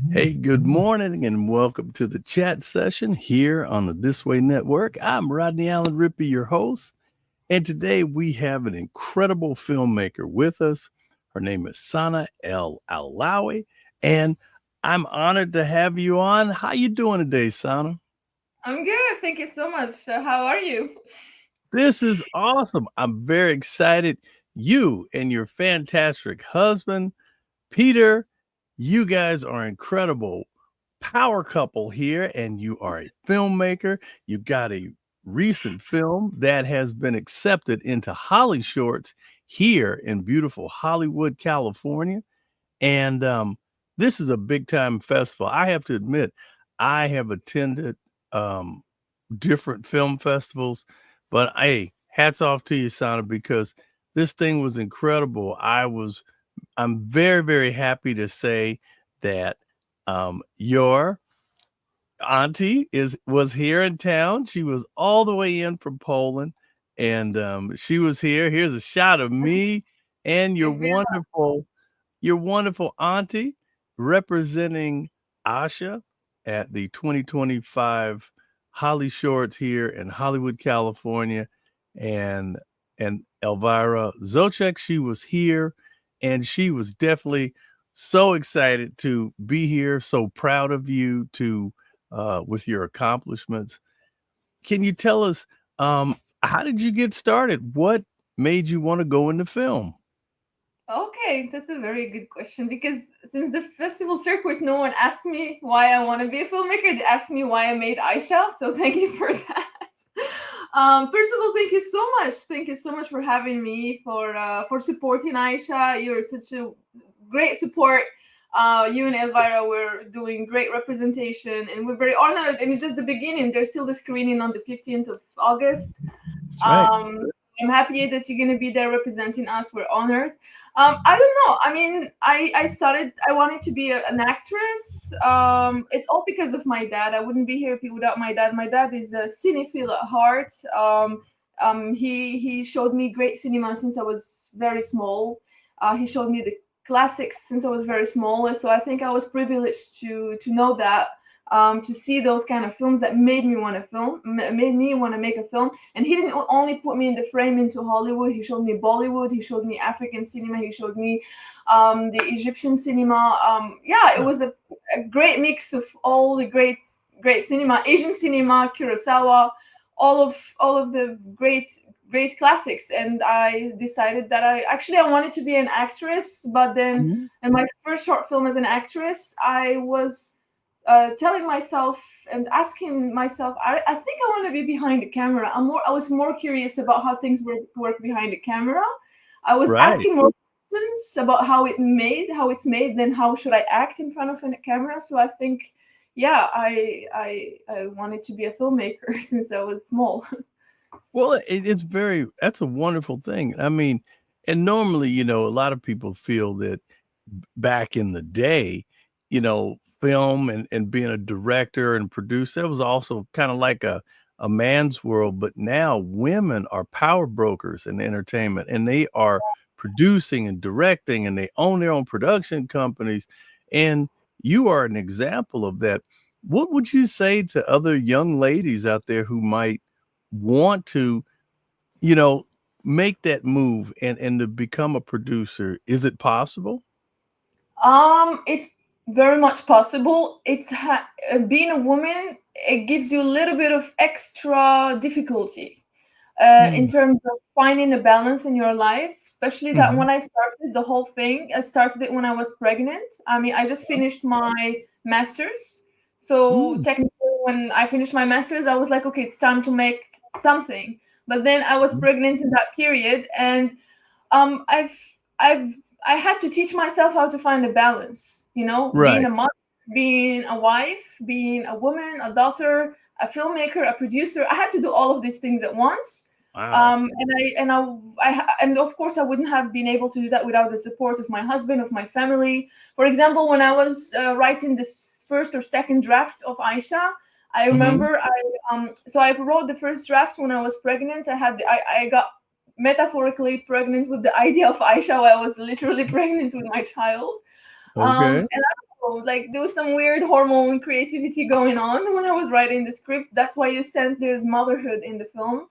Hey, good morning and welcome to the chat session here on the This Way Network. I'm Rodney Allen Rippy, your host, and today we have an incredible filmmaker with us. Her name is Sanaa Alaoui, and I'm honored to have you on. How you doing today, Sanaa? I'm good. Thank you so much. How are you? This is awesome. I'm very excited. You and your fantastic husband, Peter, you guys are incredible power couple here, and you are a filmmaker. You got a recent film that has been accepted into Holly Shorts here in beautiful Hollywood, California. And this is a big time festival. I have to admit, I have attended um, different film festivals, but hey, hats off to you, Sana, because this thing was incredible. I'm very, very happy to say that your auntie is was here in town. She was all the way in from Poland, and she was here. Here's a shot of me and your wonderful auntie representing Asha at the 2025 Holly Shorts here in Hollywood, California, and Elvira Zocek. She was here, and she was definitely so excited to be here. So proud of you to with your accomplishments. Can you tell us how did you get started? What made you want to go into film? Okay, that's a very good question because since the festival circuit, no one asked me why I want to be a filmmaker. They asked me why I made Aisha. So thank you for that. First of all, thank you so much. Thank you so much for having me, for supporting Aisha. You're such a great support. You and Elvira were doing great representation, and we're very honored. And it's just the beginning. There's still the screening on the 15th of August. That's right. Um, I'm happy that you're going to be there representing us. We're honored. I don't know. I mean, I wanted to be an actress. It's all because of my dad. I wouldn't be here without my dad. My dad is a cinephile at heart. He showed me great cinema since I was very small. He showed me the classics since I was very small. So I think I was privileged to know that, to see those kind of films that made me want to made me want to make a film. And he didn't only put me in the frame into Hollywood. He showed me Bollywood. He showed me African cinema. He showed me the Egyptian cinema. Yeah, it Huh. was a great mix of all the great cinema, Asian cinema, Kurosawa, all of the great classics. And I decided that I wanted to be an actress, but then Mhm. in my first short film as an actress, I was telling myself and asking myself, I think I want to be behind the camera. I was more curious about how things work behind the camera. I was Right. asking more questions about how it's made, than how should I act in front of a camera. So I think, yeah, I wanted to be a filmmaker since I was small. Well, it's very that's a wonderful thing. I mean, and normally, a lot of people feel that back in the day, film and being a director and producer, it was also kind of like a man's world. But now women are power brokers in entertainment, and they are producing and directing, and they own their own production companies. And you are an example of that. What would you say to other young ladies out there who might want to, you know, make that move and to become a producer? Is it possible? It's very much possible. Being a woman. It gives you a little bit of extra difficulty in Mm, terms of finding a balance in your life, especially that mhm, when I started the whole thing, I started it when I was pregnant. I mean, I just finished my master's. So mm, technically, when I finished my master's, I was like, okay, it's time to make something. But then I was mm. pregnant in that period, and um, I've, I've, I had to teach myself how to find a balance. Being Right. a mother, being a wife, being a woman, a daughter, a filmmaker, a producer. I had to do all of these things at once. Wow. And of course I wouldn't have been able to do that without the support of my husband, of my family. For example, when I was writing this first or second draft of Aisha, I Mhm. remember I wrote the first draft when I was pregnant. I got metaphorically pregnant with the idea of Aisha, while I was literally pregnant with my child. Okay. And I don't know, like there was some weird hormone creativity going on when I was writing the scripts. That's why you sense there's motherhood in the film.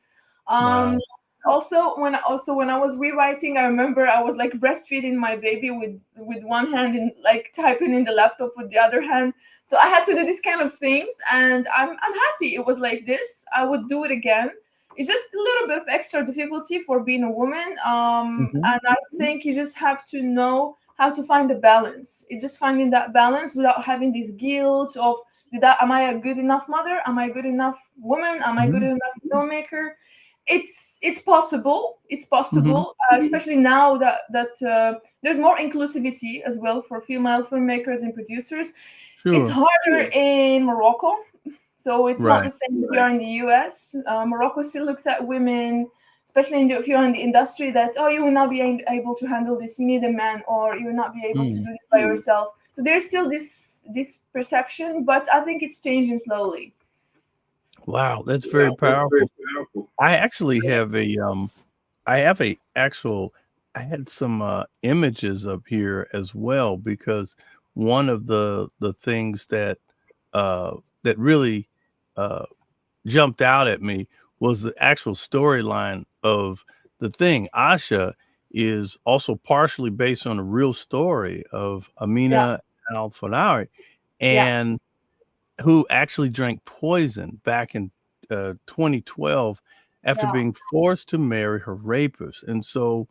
Wow. Also when I was rewriting, I remember I was like breastfeeding my baby with one hand and like typing in the laptop with the other hand. So I had to do these kind of things, and I'm happy it was like this. I would do it again. It's just a little bit of extra difficulty for being a woman. Mhm. And I think you just have to know how to find the balance. It's just finding that balance without having this guilt of am I a good enough mother? Am I a good enough woman? Am I good Mhm. enough filmmaker? It's possible. It's Mhm. possible, especially now that there's more inclusivity as well for female filmmakers and producers. It's Sure. harder in Morocco, so it's not the Right. same here in the US. Morocco still looks at women, especially if you're in the industry, that you will not be able to handle this. You need a man, or you will not be able to do Mm. this by yourself. So there's still this perception, but I think it's changing slowly. Wow, that's very powerful. I actually have a actual I had some images up here as well, because one of the things that really uh jumped out at me was the actual storyline of the thing. Asha is also partially based on a real story of Yeah, Amina al-Fanawi, yeah, and who actually drank poison back in 2012 after yeah, being forced to marry her rapist. And so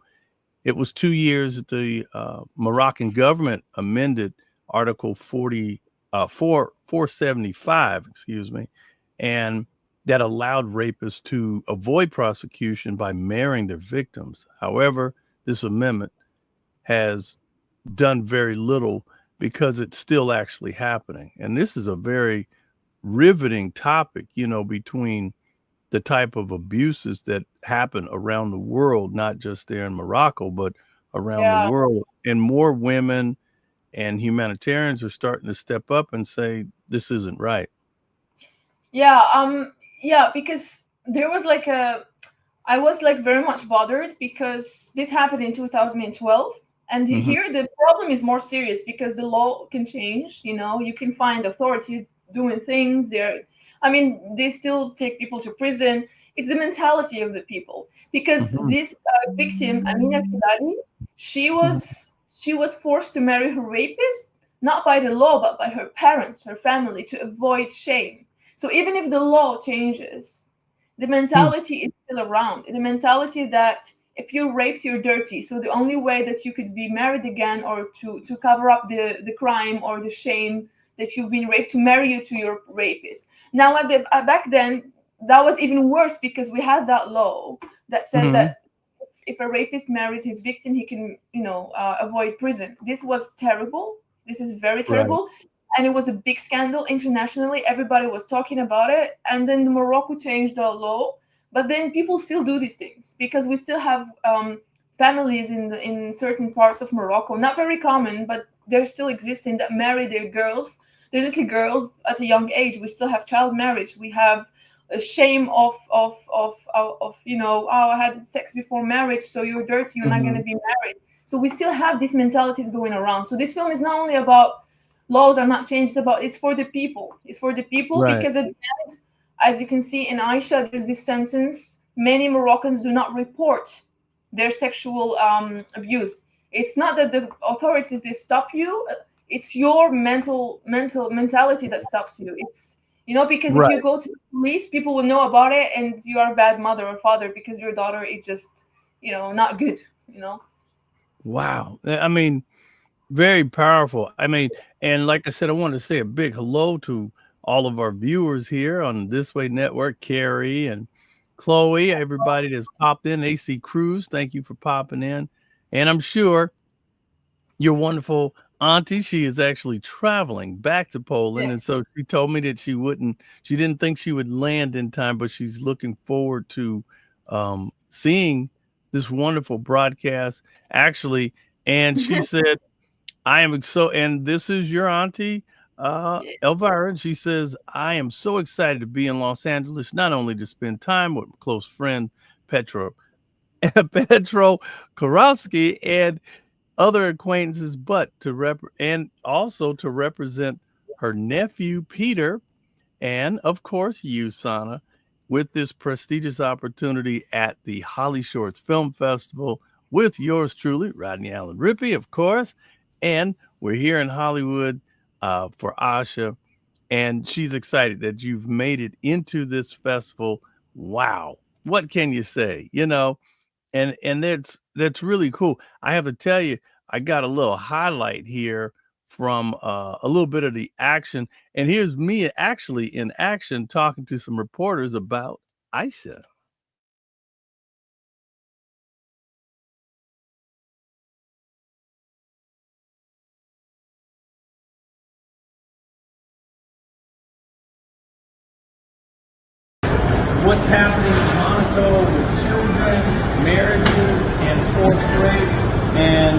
it was 2 years that the Moroccan government amended Article 475, excuse me, and that allowed rapists to avoid prosecution by marrying their victims. However, this amendment has done very little because it's still actually happening. And this is a very riveting topic, between the type of abuses that happen around the world, not just there in Morocco, but around the yeah. world. And more women and humanitarians are starting to step up and say, this isn't right. Yeah, yeah, because there was like I was like very much bothered because this happened in 2012, and Hmm. here the problem is more serious because the law can change. You can find authorities doing things. I mean, they still take people to prison. It's the mentality of the people because Hmm. this victim, Amina Filari, she was forced to marry her rapist, not by the law but by her parents, her family, to avoid shame. So even if the law changes, the Hmm. mentality is still around. The mentality that if you're raped, you're dirty. So the only way that you could be married again, or to cover up the crime or the shame that you've been raped, to marry you to your rapist. Now, back then, that was even worse because we had that law that said Hmm. that if a rapist marries his victim, he can, avoid prison. This was terrible. This is very Right. terrible. And it was a big scandal internationally. Everybody was talking about it. And then Morocco changed the law. But then people still do these things because we still have families in certain parts of Morocco, not very common, but they're still existing, that marry their little girls at a young age. We still have child marriage. We have a shame of I had sex before marriage, so you're dirty, you're not going Hmm. to be married. So we still have these mentalities going around. So this film is not only about laws are not changed, it's for the people. It's for the people Right. because at the end, as you can see in Aisha, there's this sentence: many Moroccans do not report their sexual abuse. It's not that the authorities they stop you, it's your mentality that stops you. It's because if you Right. go to the police, people will know about it, and you are a bad mother or father because your daughter is just not good. Wow. I mean, very powerful. I mean, and like I said, I want to say a big hello to all of our viewers here on This Way Network, Carrie and Chloe, everybody that's popped in, AC Cruz, thank you for popping in. And I'm sure your wonderful auntie, she is actually traveling back to Poland. Yeah. And so she told me that she didn't think she would land in time, but she's looking forward to seeing this wonderful broadcast actually. And she said, I am so, and this is your auntie, Yeah. Elvira. And she says, I am so excited to be in Los Angeles, not only to spend time with my close friend, Petro Karowski, and other acquaintances, but and also to represent her nephew Peter, and of course you, Sanaa, with this prestigious opportunity at the Holly Shorts Film Festival with yours truly, Rodney Allen Rippy, of course. And we're here in Hollywood for Aicha, and she's excited that you've made it into this festival. Wow, what can you say? And that's really cool. I have to tell you, I got a little highlight here from a little bit of the action, and here's me actually in action talking to some reporters about Aicha. What's happening in Monaco with children, marriages, and fourth grade, and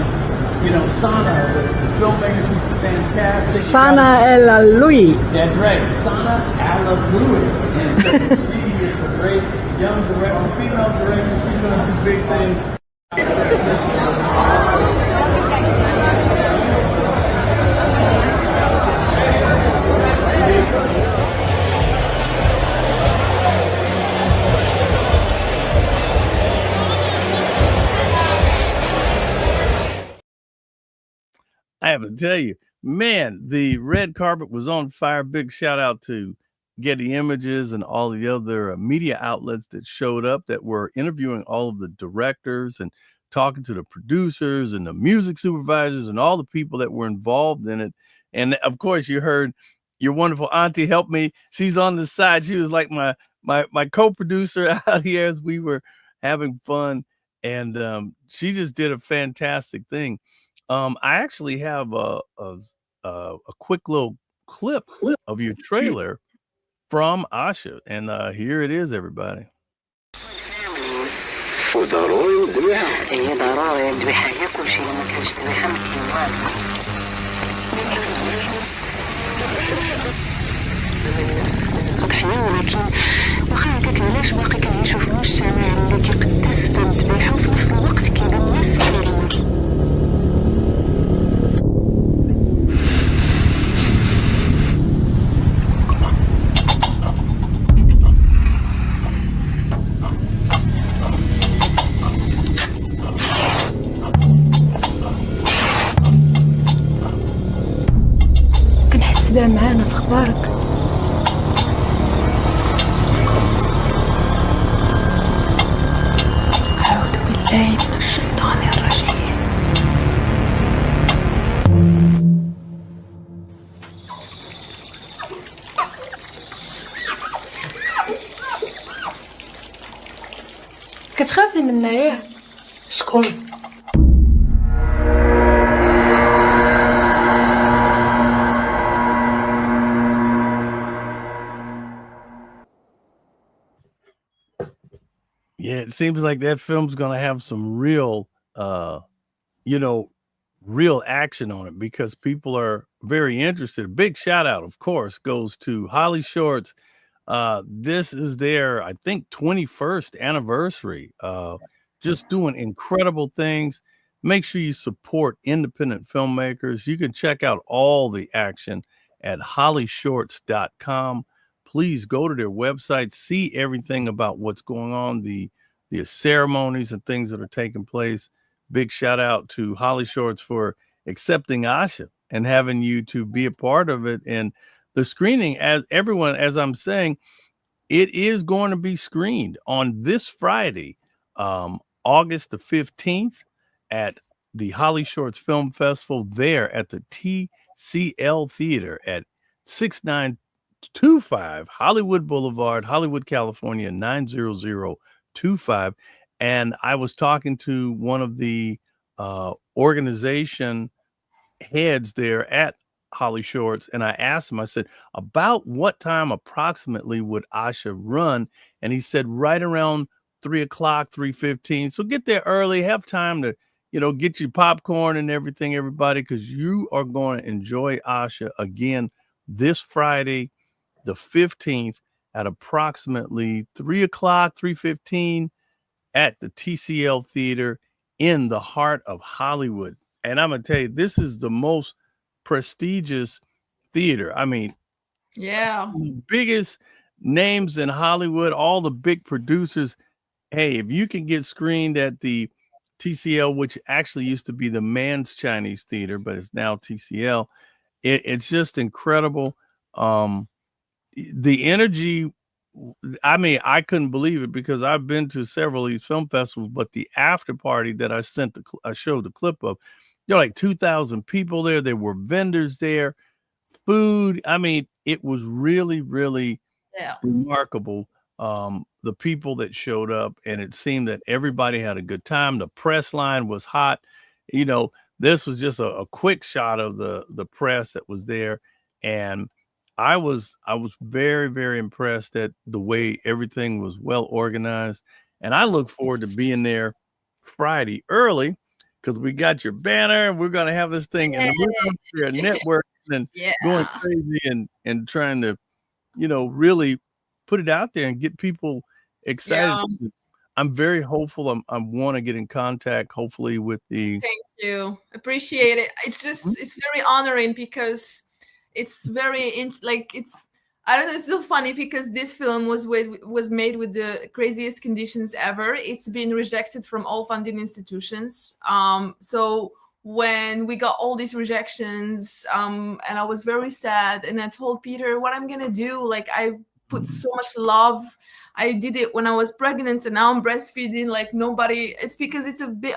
Sanaa, the filmmaker, she's fantastic. Sanaa Alaoui. That's right, Sanaa Alaoui. And so she is a great young director, female director. She's going to do big things. I have to tell you, man, the red carpet was on fire. Big shout out to Getty Images and all the other media outlets that showed up that were interviewing all of the directors and talking to the producers and the music supervisors and all the people that were involved in it. And of course, you heard your wonderful auntie help me. She's on the side. She was like my co-producer out here as we were having fun. And she just did a fantastic thing. I actually have a quick little clip of your trailer from Aicha, and here it is, everybody. وضروري ندويها هي ضروري ندويها هي كلشي اللي ما كانش ندويها ما كاين والو ضحية ولكن واخا هكاك علاش باقي كنعيشو في مجتمع اللي كيقدس الذبيحة وفي نفس الوقت كيبان الناس كيرموا كنحس بها معانا في اخبارك. أعوذ بالله من الشيطان الرجيم. كتخافي منا ياه؟ شكون؟ Yeah, it seems like that film's gonna have some real, real action on it because people are very interested. A big shout out, of course, goes to Holly Shorts. This is their, I think, 21st anniversary. Just doing incredible things. Make sure you support independent filmmakers. You can check out all the action at hollyshorts.com. Please go to their website, see everything about what's going on, the ceremonies and things that are taking place. Big shout out to Holly Shorts for accepting Aicha and having you to be a part of it. And the screening, as everyone, as I'm saying, it is going to be screened on this Friday, August the 15th at the Holly Shorts Film Festival there at the TCL Theater at 6925 Hollywood Boulevard, Hollywood, California, 90025. And I was talking to one of the organization heads there at Holly Shorts, and I asked him, I said, about what time approximately would Aicha run? And he said right around 3:00, 3:15. So get there early, have time to, get your popcorn and everything, everybody, because you are going to enjoy Aicha again this Friday, the 15th at approximately 3:00, 3:15 at the TCL Theater in the heart of Hollywood. And I'm gonna tell you, this is the most prestigious theater. I mean, Yeah. the biggest names in Hollywood, all the big producers. Hey, if you can get screened at the TCL, which actually used to be the Man's Chinese Theater, but it's now TCL, it's just incredible. Um, the energy, I mean, I couldn't believe it because I've been to several of these film festivals, but the after party that I showed the clip of, there were like 2,000 people there. There were vendors there, food. I mean, it was really, really Yeah. remarkable. The people that showed up, and it seemed that everybody had a good time. The press line was hot. You know, this was just a quick shot of the press that was there, and I was very, very impressed at the way everything was well organized. And I look forward to being there Friday early because we got your banner and we're gonna have this thing and we're gonna share networking and going Yeah. crazy and trying to, really put it out there and get people excited. Yeah. I'm very hopeful. I want to get in contact, hopefully, with the. Thank you. Appreciate it. It's very honoring because it's like it's I don't know, it's so funny because this film was made with the craziest conditions ever. It's been rejected from all funding institutions. So when we got all these rejections, and I was very sad, and I told Peter what I'm gonna do. Like I put so much love. I did it when I was pregnant, and now I'm breastfeeding. Like nobody, it's because it's a bit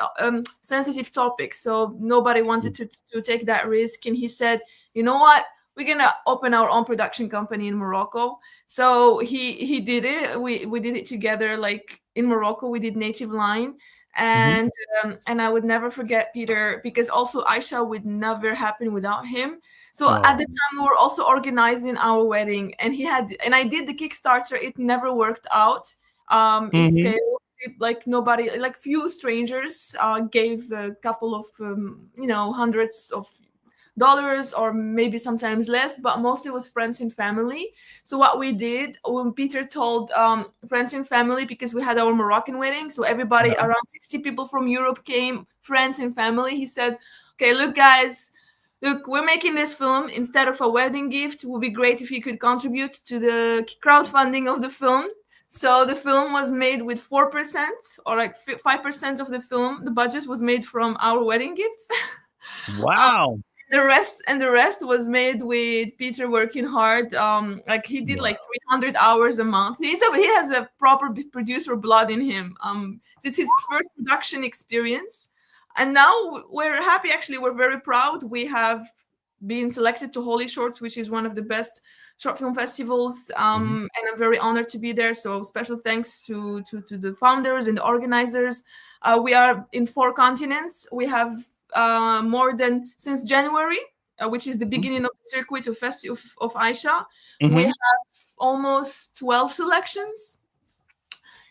sensitive topic, so nobody wanted to take that risk. And he said, you know what? We're gonna open our own production company in Morocco. So he did it. We did it together. Like in Morocco, we did Native Line, and I would never forget Peter because also Aicha would never happen without him. So at the time we were also organizing our wedding, and I did the Kickstarter. It never worked out. It failed. Like nobody, like few strangers gave a couple of hundreds of dollars or maybe sometimes less, but mostly was friends and family. So what we did when Peter told friends and family, because we had our Moroccan wedding, so everybody around 60 people from Europe came, friends and family. He said, okay, look guys, look, we're making this film. Instead of a wedding gift, it would be great if you could contribute to the crowdfunding of the film. So the film was made with 4% or like 5% of the film. The budget was made from our wedding gifts. Wow. The rest was made with Peter working hard. Like he did like 300 hours a month. He has a proper producer blood in him. It's his first production experience, and now we're happy. Actually, we're very proud. We have been selected to Holy Shorts, which is one of the best short film festivals, and I'm very honored to be there. So special thanks to the founders and the organizers. We are in 4 continents. We have more than since January, which is the beginning of the circuit of Aicha. We have almost 12 selections.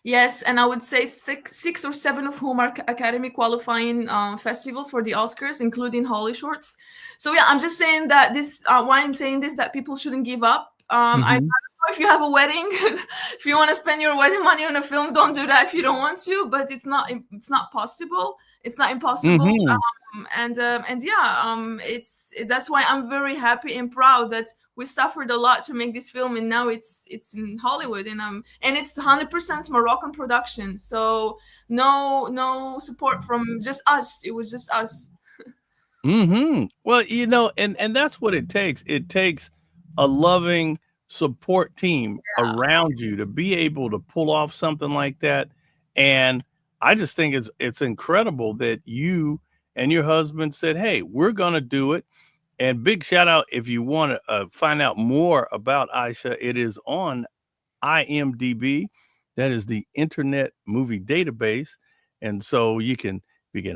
Yes, and I would say six or seven of whom are Academy qualifying festivals for the Oscars, including Holy Shorts. So yeah, I'm just saying that this. Why I'm saying this, that people shouldn't give up. I don't know if you have a wedding, if you want to spend your wedding money on a film, don't do that if you don't want to. But it's not possible. It's not impossible. That's why I'm very happy and proud that we suffered a lot to make this film, and now it's in Hollywood, and it's 100% Moroccan production. So no support from just us. It was just us. Well, and that's what it takes. It takes a loving support team around you to be able to pull off something like that. And I just think it's incredible that you and your husband said, "Hey, we're going to do it." And big shout out if you want to find out more about Aicha. It is on IMDb. That is the Internet Movie Database. And so you can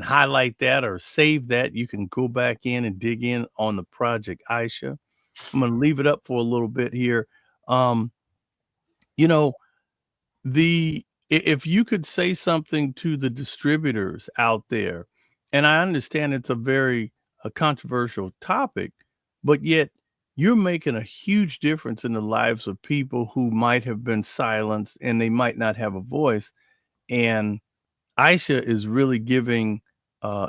highlight that or save that. You can go back in and dig in on the project Aicha. I'm going to leave it up for a little bit here. If you could say something to the distributors out there, and I understand it's a controversial topic, but yet you're making a huge difference in the lives of people who might have been silenced and they might not have a voice. And Aicha is really giving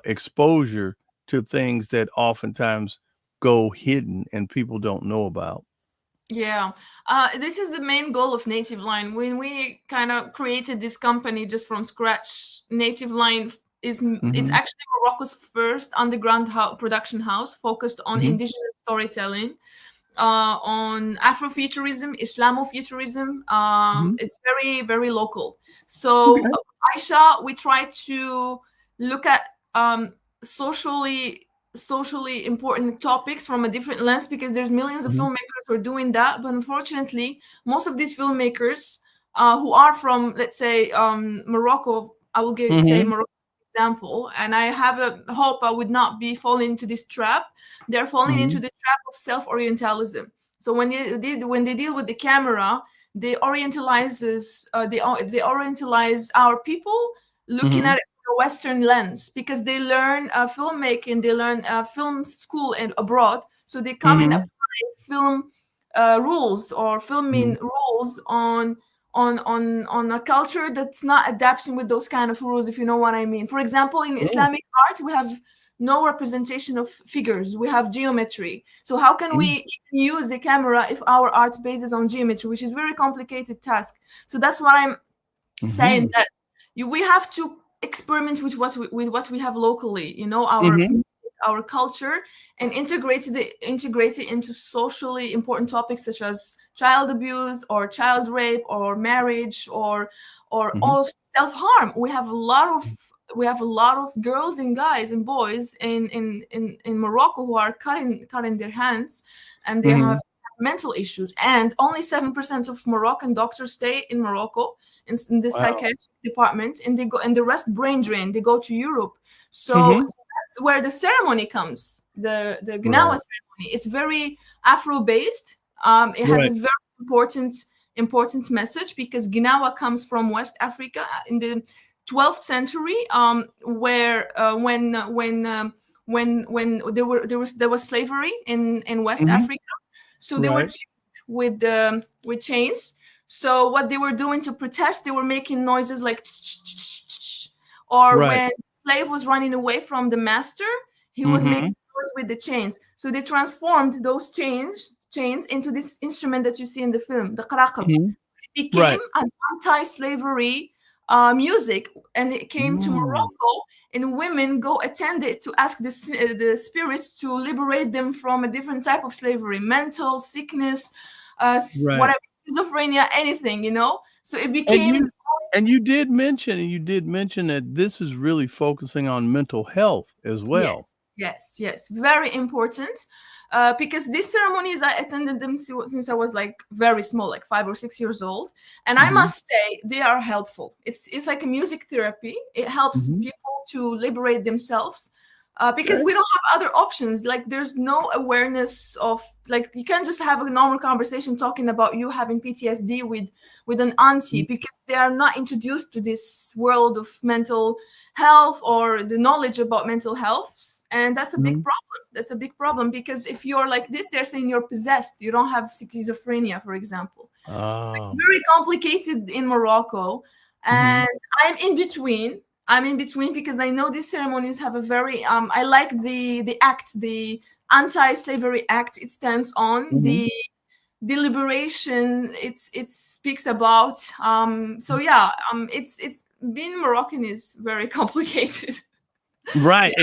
exposure to things that oftentimes go hidden and people don't know about. Yeah, this is the main goal of Native Line. When we kind of created this company just from scratch, Native Line it's Mm-hmm. actually Morocco's first underground production house focused on Mm-hmm. indigenous storytelling, on Afrofuturism, Islamofuturism. Mm-hmm. It's very, very local. So, Okay. Aicha, we try to look at socially important topics from a different lens, because there's millions of Mm-hmm. filmmakers who are doing that. But unfortunately, most of these filmmakers who are from, let's say, Morocco, I will say Mm-hmm. Morocco example, and I have a hope I would not be falling into this trap. They're falling into Mm-hmm. the trap of self-orientalism. So when they deal with the camera, they they orientalize our people, looking Mm-hmm. at it through a Western lens, because they learn filmmaking, they learn film school and abroad, so they come and Mm-hmm. apply film rules or filming rules on a culture that's not adapting with those kind of rules, if you know what I mean. For example, in Oh. Islamic art, we have no representation of figures. We have geometry. So how can we even use the camera if our art bases on geometry, which is a very complicated task? So that's what I'm Mm-hmm. saying, that we have to experiment with what we have locally, Mm-hmm. our culture, and integrate it into socially important topics such as child abuse or child rape or marriage or Mm-hmm. all self-harm. We have a lot of girls and guys and boys in Morocco who are cutting their hands, and they Mm-hmm. have mental issues. And only 7% of Moroccan doctors stay in Morocco in the Wow. psychiatric department, and the rest brain drain. They go to Europe. So Mm-hmm. that's where the ceremony comes. The Gnawa Right. ceremony. It's very Afro based. It has a Right. very important message, because Gnawa comes from West Africa in the 12th century, where when there was slavery in West Mm-hmm. Africa, so they were Right. chained with chains. So what they were doing to protest, they were making noises like or Right. when slave was running away from the master, he was making Mm-hmm. noise with the chains. So they transformed those chains into this instrument that you see in the film, the qaraqab. Mm-hmm. Became Right. an anti-slavery music, and it came to Mm. Morocco, and women go attend it to ask the spirits to liberate them from a different type of slavery, mental sickness, Right. whatever, schizophrenia, anything. So it And became. you did mention that this is really focusing on mental health as well. Yes, very important. Because these ceremonies, I attended them since I was like very small, like 5 or 6 years old, and I Mm-hmm. must say they are helpful. It's like a music therapy. It helps Mm-hmm. people to liberate themselves, because Okay. we don't have other options. Like there's no awareness of, like, you can't just have a normal conversation talking about you having PTSD with an auntie, because they are not introduced to this world of mental health or the knowledge about mental health. And that's a big Mm-hmm. problem. That's a big problem, because if you're like this, they're saying you're possessed. You don't have schizophrenia, for example. So it's Oh. very complicated in Morocco. Mm-hmm. And I'm in between because I know these ceremonies have a very I like the anti-slavery act it stands on, Mm-hmm. the liberation it speaks about. So yeah, it's being Moroccan is very complicated. Right.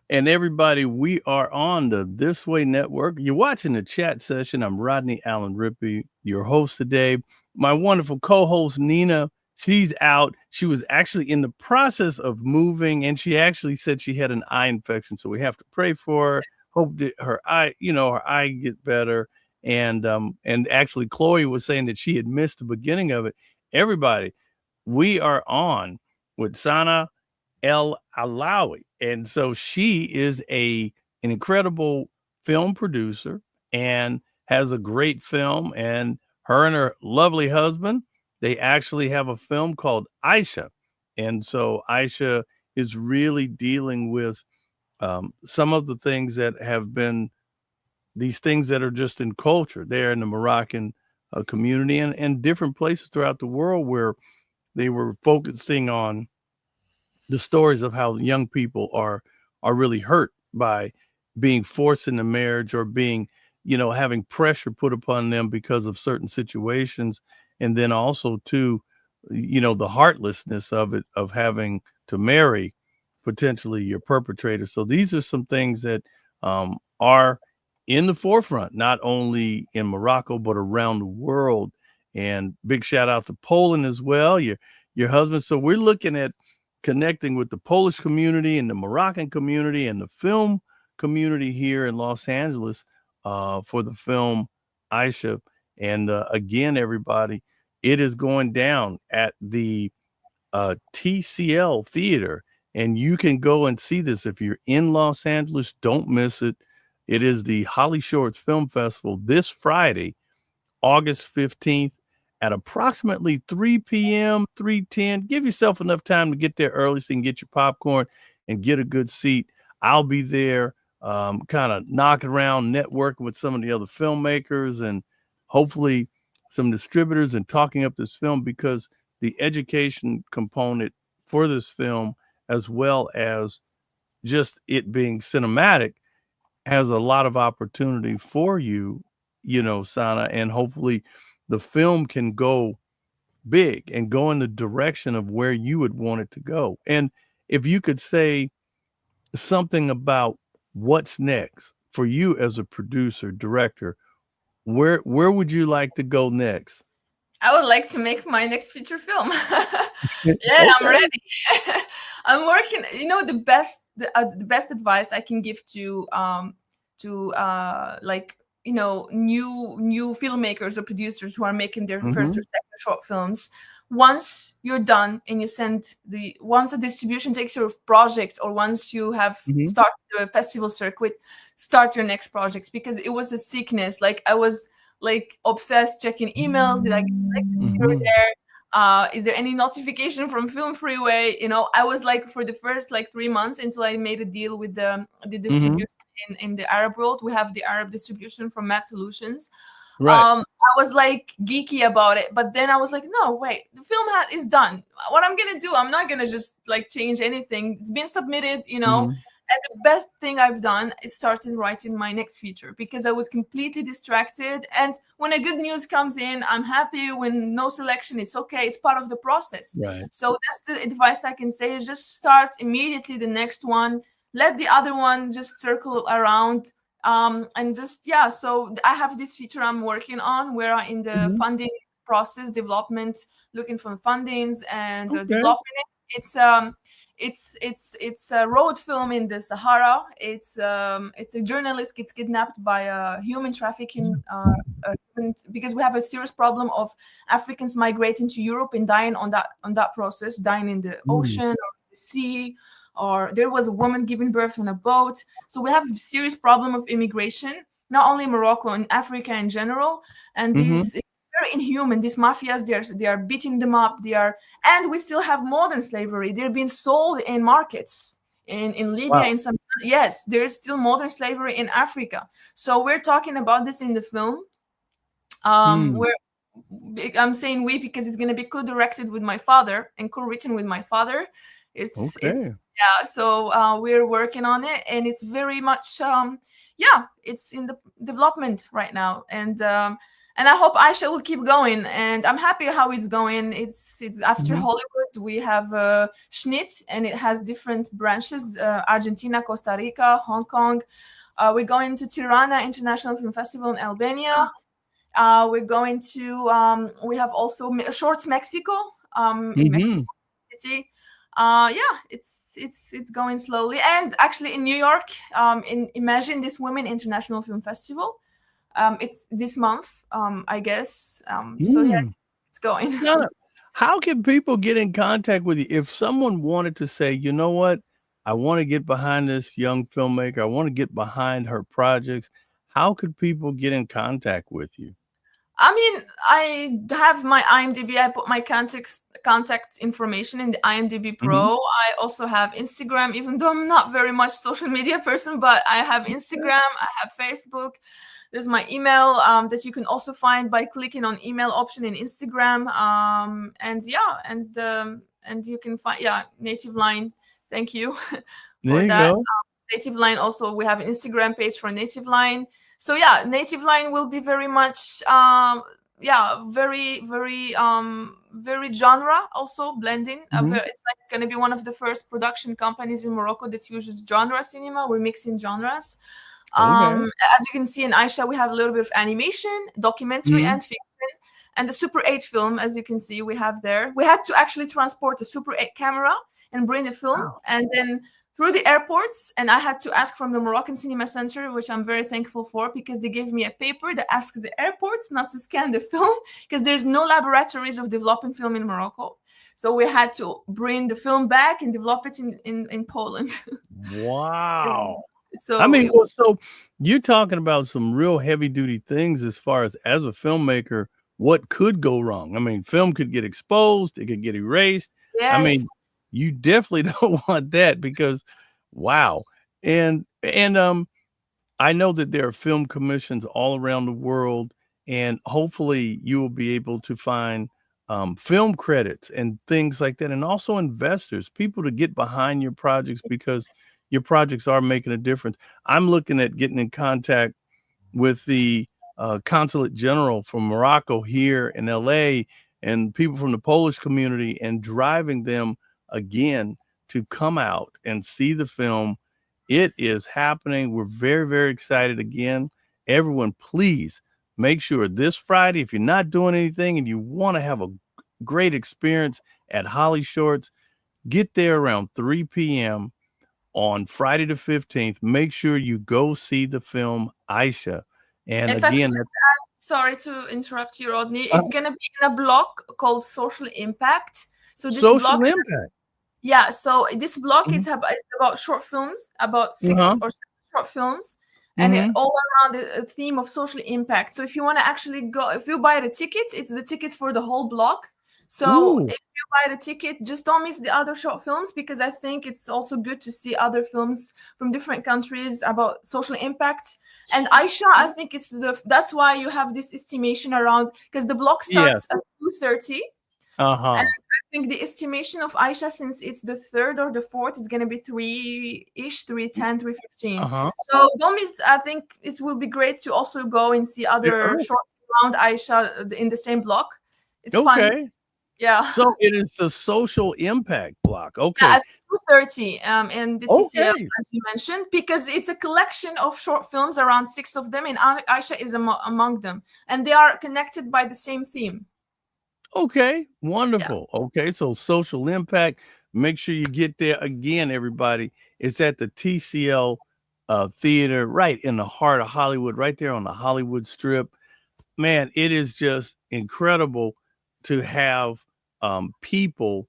And everybody, we are on the This Way Network. You're watching the chat session. I'm Rodney Allen Rippy, your host today. My wonderful co-host Nina, she's out. She was actually in the process of moving, and she actually said she had an eye infection. So we have to pray for her. Hope that her eye gets better. And actually Chloe was saying that she had missed the beginning of it. Everybody, we are on with Sanaa Alaoui. And so she is an incredible film producer and has a great film. And her lovely husband, they actually have a film called Aicha. And so Aicha is really dealing with some of the things that have been these things that are just in culture there in the Moroccan community and different places throughout the world where they were focusing on the stories of how young people are are really hurt by being forced into marriage or being, having pressure put upon them because of certain situations. And then also too, the heartlessness of it, of having to marry potentially your perpetrator. So these are some things that are in the forefront, not only in Morocco, but around the world. And big shout out to Poland as well, your husband. So we're looking at connecting with the Polish community and the Moroccan community and the film community here in Los Angeles for the film Aicha. And again, everybody, it is going down at the TCL Theater, and you can go and see this if you're in Los Angeles. Don't miss it. It is the Holly Shorts Film Festival this Friday, August 15th at approximately 3 p.m., 3:10. Give yourself enough time to get there early so you can get your popcorn and get a good seat. I'll be there kind of knocking around, networking with some of the other filmmakers and hopefully some distributors and talking up this film, because the education component for this film, as well as just it being cinematic, has a lot of opportunity for you, Sanaa, and hopefully the film can go big and go in the direction of where you would want it to go. And if you could say something about what's next for you as a producer, director, where would you like to go next? I would like to make my next feature film. Yeah, Okay. I'm ready. I'm working. The best advice I can give to like new filmmakers or producers who are making their first or second short films. Once you're done and once the distribution takes your project, or once you have started the festival circuit, start your next projects, because it was a sickness. Like I was like obsessed checking emails. Did I get selected here or there? Is there any notification from Film Freeway? I was like, for the first 3 months until I made a deal with the distribution in the Arab world. We have the Arab distribution from Mad Solutions. Right. I was like geeky about it, but then I was like, no, wait, the film is done. What I'm gonna do, I'm not gonna just change anything. It's been submitted, And the best thing I've done is started writing my next feature, because I was completely distracted. And when a good news comes in, I'm happy. When no selection, it's okay. It's part of the process. Right. So that's the advice I can say, is just start immediately the next one. Let the other one just circle around. And just, so I have this feature I'm working on, where I'm in the funding process, development, looking for fundings and developing it. It's a road film in the Sahara. It's a journalist gets kidnapped by a human trafficking, because we have a serious problem of Africans migrating to Europe and dying on that process, dying in the ocean or the sea, or there was a woman giving birth on a boat. So we have a serious problem of immigration, not only in Morocco, in Africa in general. And these very inhuman. These mafias, they are beating them up. And we still have modern slavery. They're being sold in markets in Libya. Wow. In some, yes, there's still modern slavery in Africa. So we're talking about this in the film. Where I'm saying we, because it's going to be co-directed with my father and co-written with my father. It's so we're working on it, and it's very much it's in the development right now, and I hope Aicha will keep going, and I'm happy how it's going. It's after Hollywood, we have Schnitt, and it has different branches: Argentina, Costa Rica, Hong Kong. We're going to Tirana International Film Festival in Albania. We're going to we have also Shorts Mexico in Mexico City. It's going slowly. And actually in New York, in Imagine This Women International Film Festival, it's this month, I guess. So yeah, it's going. How can people get in contact with you if someone wanted to say, you know what, I want to get behind this young filmmaker, I want to get behind her projects? How could people get in contact with you? I mean, I have my IMDb. I put my contact information in the IMDb Pro. I also have Instagram, even though I'm not very much social media person, but I have Instagram, I have Facebook. There's my email that you can also find by clicking on email option in Instagram. And you can find Native Line. Thank you for There you that. go. Native Line also, we have an Instagram page for Native Line. So yeah, Native Line will be very much very genre, also blending. It's like going to be one of the first production companies in Morocco that uses genre cinema. We're mixing genres. Okay. As you can see in Aicha, we have a little bit of animation, documentary, and fiction. And the Super 8 film, as you can see, we have there. We had to actually transport a Super 8 camera and bring the film. Wow. And then through the airports, and I had to ask from the Moroccan Cinema Center, which I'm very thankful for, because they gave me a paper that asks the airports not to scan the film, because there's no laboratories of developing film in Morocco. So we had to bring the film back and develop it in Poland. Wow. So I mean, well, so you're talking about some real heavy duty things as far as a filmmaker, what could go wrong? I mean, film could get exposed, it could get erased. yes. I mean, you definitely don't want that because wow. And I know that there are film commissions all around the world, and hopefully you will be able to find film credits and things like that, and also investors, people to get behind your projects because your projects are making a difference. I'm looking at getting in contact with the consulate general from Morocco here in LA and people from the Polish community and driving them again to come out and see the film. It is happening. We're very, very excited again. Everyone, please make sure this Friday, if you're not doing anything and you want to have a great experience at Holly Shorts, get there around 3 p.m. on Friday the 15th. Make sure you go see the film Aicha. And if again, sorry to interrupt you, Rodney. It's going to be in a block called Social Impact. So this Social block, Impact. Yeah, so this block is about short films, about 6 or 7 short films, and all around the theme of social impact. So if you want to actually go, if you buy the ticket, it's the ticket for the whole block. So if you buy the ticket, just don't miss the other short films, because I think it's also good to see other films from different countries about social impact. And Aicha, I think that's why you have this estimation around, because the block starts at 2:30. And I think the estimation of Aicha, since it's the 3rd or the 4th, it's going to be 3-ish, 3:10, 3:15. So don't miss. I think it will be great to also go and see other short around Aicha in the same block. It's fun. Yeah. So it is the Social Impact block. Okay. Yeah, at 2:30 and the TCL, as you mentioned, because it's a collection of short films, around 6 of them, and Aicha is among them. And they are connected by the same theme. Okay, wonderful. Yeah. Okay, so Social Impact. Make sure you get there again, everybody. It's at the TCL Theater, right in the heart of Hollywood, right there on the Hollywood Strip. Man, it is just incredible to have people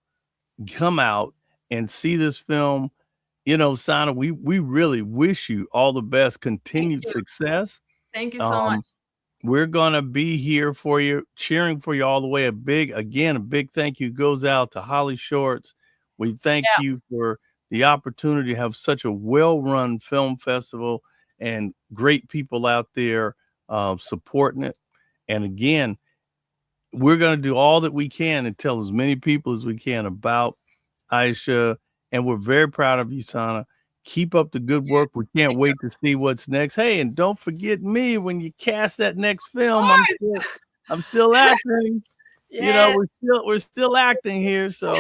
come out and see this film. You know, Sanaa, we really wish you all the best, continued success. Thank you so much. We're going to be here for you, cheering for you all the way. A big thank you goes out to Holly Shorts. We thank you for the opportunity to have such a well-run film festival and great people out there supporting it. And again, we're going to do all that we can and tell as many people as we can about Aicha. And we're very proud of you, Sanaa. Keep up the good work. We can't wait to see what's next. Hey, and don't forget me when you cast that next film. I'm still acting. Yes. You know, we're still acting here. So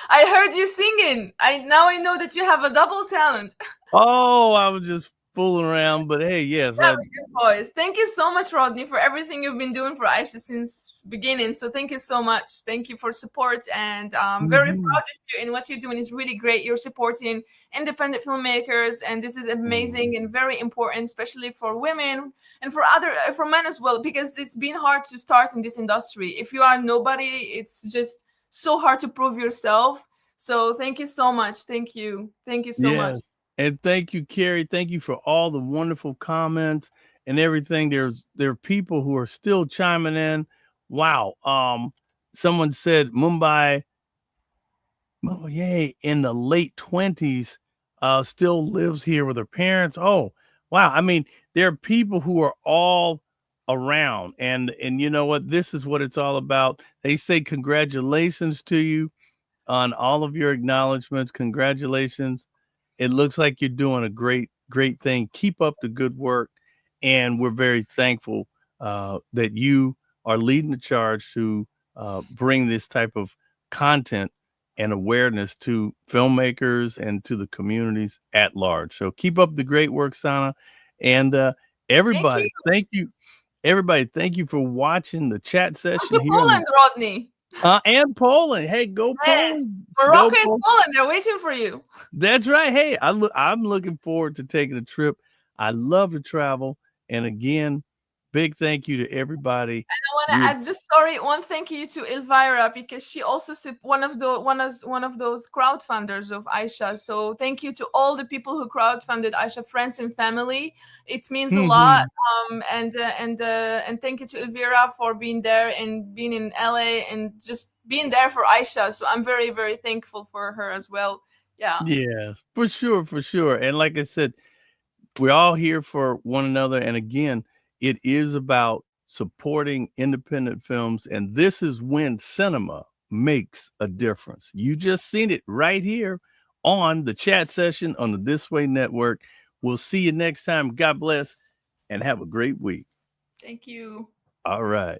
I heard you singing. Now I know that you have a double talent. Oh, I was just fooling around, but hey, yes. Good voice. Thank you so much, Rodney, for everything you've been doing for Aicha since beginning. So thank you so much. Thank you for support, and I'm very proud of you. And what you're doing is really great. You're supporting independent filmmakers, and this is amazing and very important, especially for women and for men as well, because it's been hard to start in this industry. If you are nobody, it's just so hard to prove yourself. So thank you so much. Thank you so much. And thank you, Carrie. Thank you for all the wonderful comments and everything. There are people who are still chiming in. Wow. Someone said Mumbai, in the late 20s, still lives here with her parents. Oh, wow. I mean, there are people who are all around, and you know what? This is what it's all about. They say congratulations to you on all of your acknowledgments. Congratulations. it looks like you're doing a great thing. Keep up the good work. And we're very thankful that you are leading the charge to bring this type of content and awareness to filmmakers and to the communities at large. So keep up the great work, Sanaa. And everybody, thank you. Everybody, thank you for watching the chat session To here. Poland, Rodney. And Poland. Hey, go Poland. Morocco and Poland, they're waiting for you. That's right. Hey, I'm looking forward to taking a trip. I love to travel. And again, big thank you to everybody. And I want to add just one thank you to Elvira, because she also one of those crowdfunders of Aicha. So thank you to all the people who crowdfunded Aicha, friends and family. It means a lot. And thank you to Elvira for being there and being in LA and just being there for Aicha. So I'm very, very thankful for her as well. Yeah. Yes, for sure. And like I said, we're all here for one another. And again, it is about supporting independent films. And this is when cinema makes a difference. You just seen it right here on the chat session on the This Way Network. We'll see you next time. God bless and have a great week. Thank you. All right.